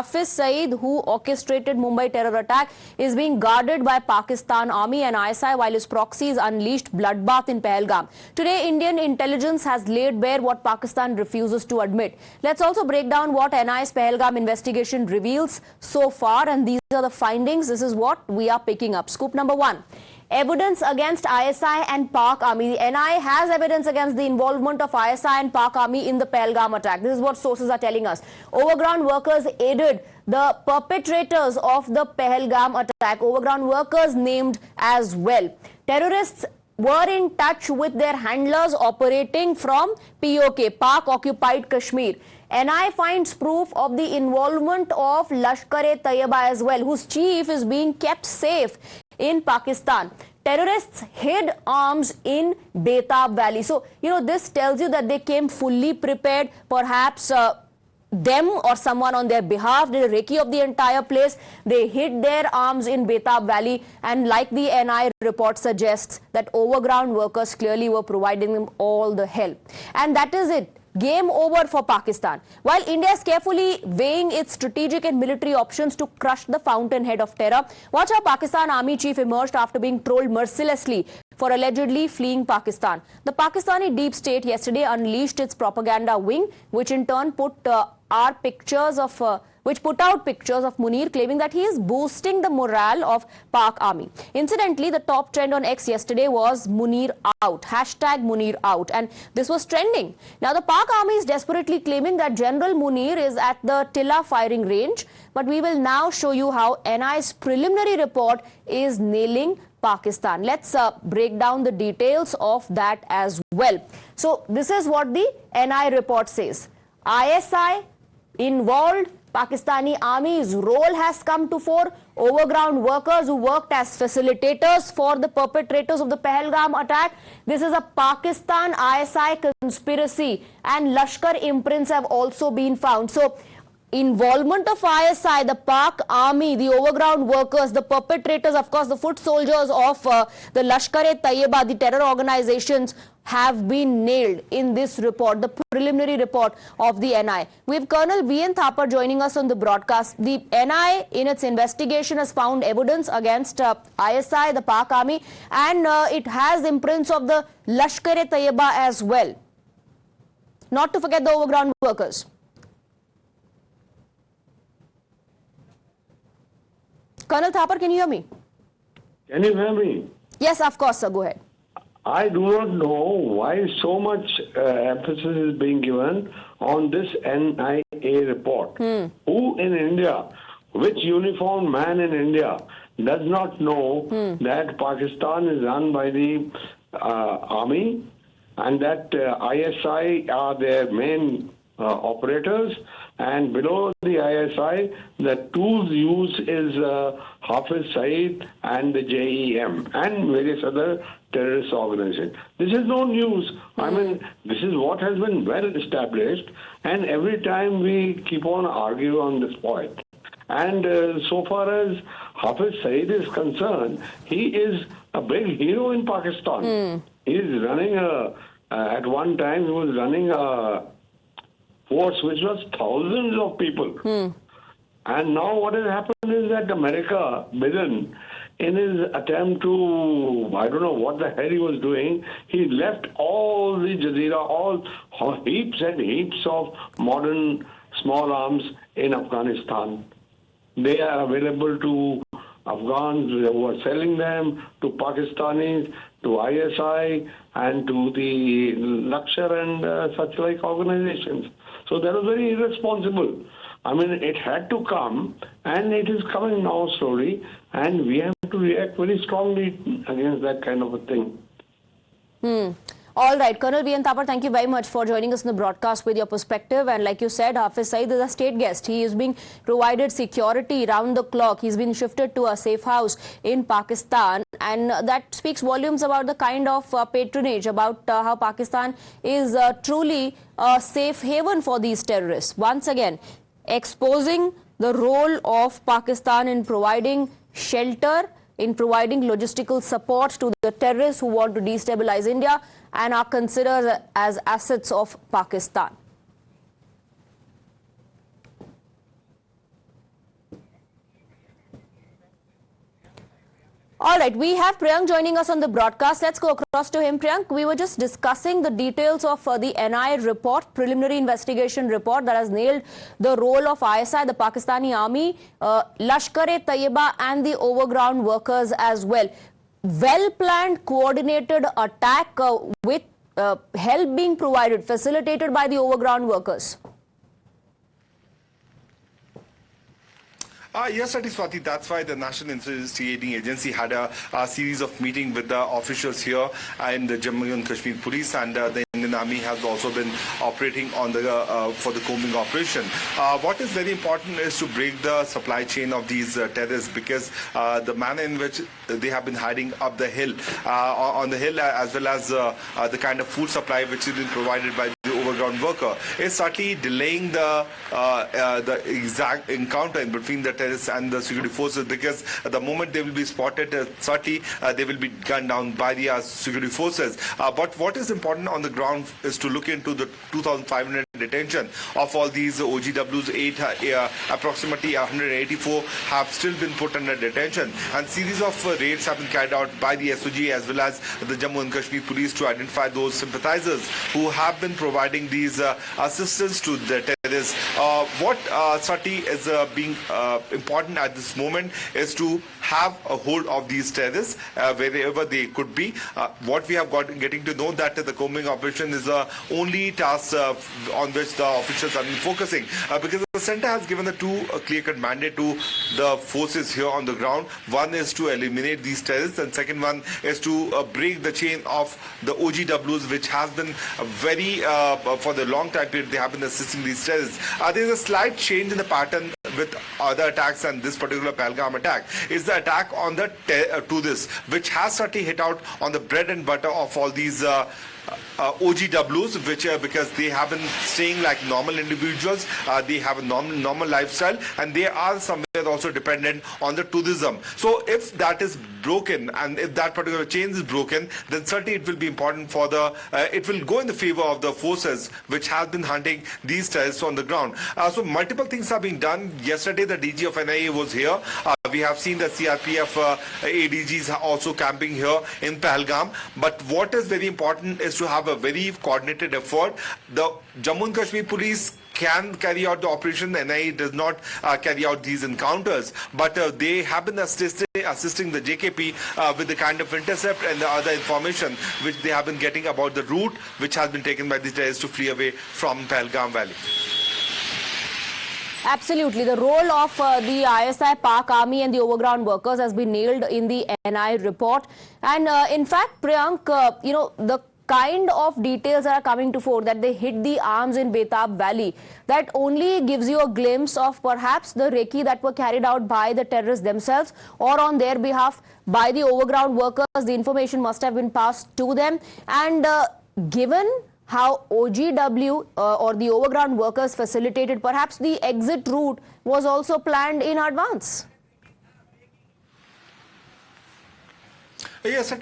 Hafiz Saeed, who orchestrated Mumbai terror attack, is being guarded by Pakistan Army and ISI while his proxies unleashed bloodbath in Pahalgam. Today, Indian intelligence has laid bare what Pakistan refuses to admit. Let's also break down what NIA's Pahalgam investigation reveals so far, and these are the findings. This is what we are picking up. Scoop number one. Evidence against ISI and Pak Army. The NIA has evidence against the involvement of ISI and Pak Army in the Pahalgam attack. This is what sources are telling us. Overground workers aided the perpetrators of the Pahalgam attack. Overground workers named as well. Terrorists were in touch with their handlers operating from POK, Pak Occupied Kashmir. NIA finds proof of the involvement of Lashkar-e-Taiba as well, whose chief is being kept safe in Pakistan. Terrorists hid arms in Betab Valley. So, this tells you that they came fully prepared. Perhaps them or someone on their behalf did a recce of the entire place. They hid their arms in Betab Valley, and like the NIA report suggests, that overground workers clearly were providing them all the help. And that is it. Game over for Pakistan. While India is carefully weighing its strategic and military options to crush the fountainhead of terror, watch how Pakistan Army chief emerged after being trolled mercilessly for allegedly fleeing Pakistan. The Pakistani deep state yesterday unleashed its propaganda wing, which in turn put out pictures of Munir, claiming that he is boosting the morale of Pak Army. Incidentally, the top trend on X yesterday was Munir out, hashtag Munir out, and this was trending. Now, the Pak Army is desperately claiming that General Munir is at the Tilla firing range, but we will now show you how NIA's preliminary report is nailing Pakistan. Let's break down the details of that as well. So, this is what the NIA report says. ISI involved. Pakistani Army's role has come to fore. Overground workers who worked as facilitators for the perpetrators of the Pahalgam attack. This is a Pakistan ISI conspiracy, and Lashkar imprints have also been found. So, involvement of ISI, the Pak Army, the overground workers, the perpetrators, of course, the foot soldiers of the Lashkar-e-Taiba, the terror organizations, have been nailed in this report, the preliminary report of the NIA. We have Colonel V.N. Thapar joining us on the broadcast. The NIA, in its investigation, has found evidence against ISI, the Pak Army, and it has imprints of the Lashkar-e-Taiba as well. Not to forget the overground workers. Colonel Thapar, can you hear me? Can you hear me? Yes, of course, sir. Go ahead. I do not know why so much emphasis is being given on this NIA report. Who in India, which uniformed man in India does not know that Pakistan is run by the army and that ISI are their main operators, and below the ISI, the tools used is Hafiz Saeed and the JEM and various other terrorist organizations. This is no news. I mean, this is what has been well established, and every time we keep on arguing on this point. And so far as Hafiz Saeed is concerned, he is a big hero in Pakistan. He is running at one time he was running a force which was thousands of people. And now what has happened is that America, Biden, in his attempt to, I don't know what the hell he was doing, he left all the Jazeera, all heaps and heaps of modern small arms in Afghanistan. They are available to Afghans who are selling them, to Pakistanis, to ISI, and to the Lashkar and such like organizations. So that was very irresponsible. I mean, it had to come, and it is coming now slowly, and we have to react very strongly against that kind of a thing. All right, Colonel V.N. Thapar, thank you very much for joining us in the broadcast with your perspective. And like you said, Hafiz Saeed is a state guest. He is being provided security round the clock. He's been shifted to a safe house in Pakistan. And that speaks volumes about the kind of patronage, about how Pakistan is truly a safe haven for these terrorists. Once again, exposing the role of Pakistan in providing shelter, in providing logistical support to the terrorists who want to destabilize India and are considered as assets of Pakistan. All right, we have Priyank joining us on the broadcast. Let's go across to him. Priyank, we were just discussing the details of the NIA report, preliminary investigation report that has nailed the role of ISI, the Pakistani army, Lashkar-e-Taiba and the overground workers as well. Well-planned, coordinated attack with help being provided, facilitated by the overground workers. Yes, that is Swati. That's why the National Investigating Agency had a series of meetings with the officials here in the Jammu and Kashmir Police, and the Indian Army has also been operating on the for the combing operation. What is very important is to break the supply chain of these terrorists, because the manner in which they have been hiding up the hill, on the hill, as well as the kind of food supply which is being provided by the overground worker, is certainly delaying the exact encounter in between the terrorists and the security forces, because the moment they will be spotted, certainly they will be gunned down by the security forces. But what is important on the ground is to look into the 2,500 detention of all these OGWs. Approximately 184 have still been put under detention, and series of raids have been carried out by the SOG as well as the Jammu and Kashmir Police to identify those sympathizers who have been providing these assistance to the terrorists. What certainly is being important at this moment is to have a hold of these terrorists wherever they could be. What we have getting to know that the combing operation is the only task on which the officials are focusing, because the centre has given the two clear-cut mandate to the forces here on the ground. One is to eliminate these terrorists, and second one is to break the chain of the OGWs, which has been very for the long time period they have been assisting these terrorists. There is a slight change in the pattern with other attacks, and this particular Pahalgam attack is the attack on the which has certainly hit out on the bread and butter of all these OGWs, which because they have been staying like normal individuals, they have a normal lifestyle, and they are somewhere also dependent on the tourism. So if that is broken, and if that particular chain is broken, then certainly it will be important for the it will go in the favor of the forces which have been hunting these terrorists on the ground. So multiple things are being done. Yesterday the DG of NIA was here. We have seen the CRPF ADGs also camping here in Pahalgam. But what is very important is to have a very coordinated effort. The Jammu and Kashmir Police can carry out the operation. The NIA does not carry out these encounters, but they have been assisting the JKP with the kind of intercept and the other information which they have been getting about the route which has been taken by the terrorists to flee away from Pahalgam Valley. Absolutely. The role of the ISI, Pak Army and the overground workers has been nailed in the NIA report. And in fact, Priyank, the kind of details that are coming to fore, that they hit the arms in Betab Valley, that only gives you a glimpse of perhaps the recce that were carried out by the terrorists themselves or on their behalf by the overground workers. The information must have been passed to them. And given how OGW or the overground workers facilitated, perhaps the exit route was also planned in advance. Yes,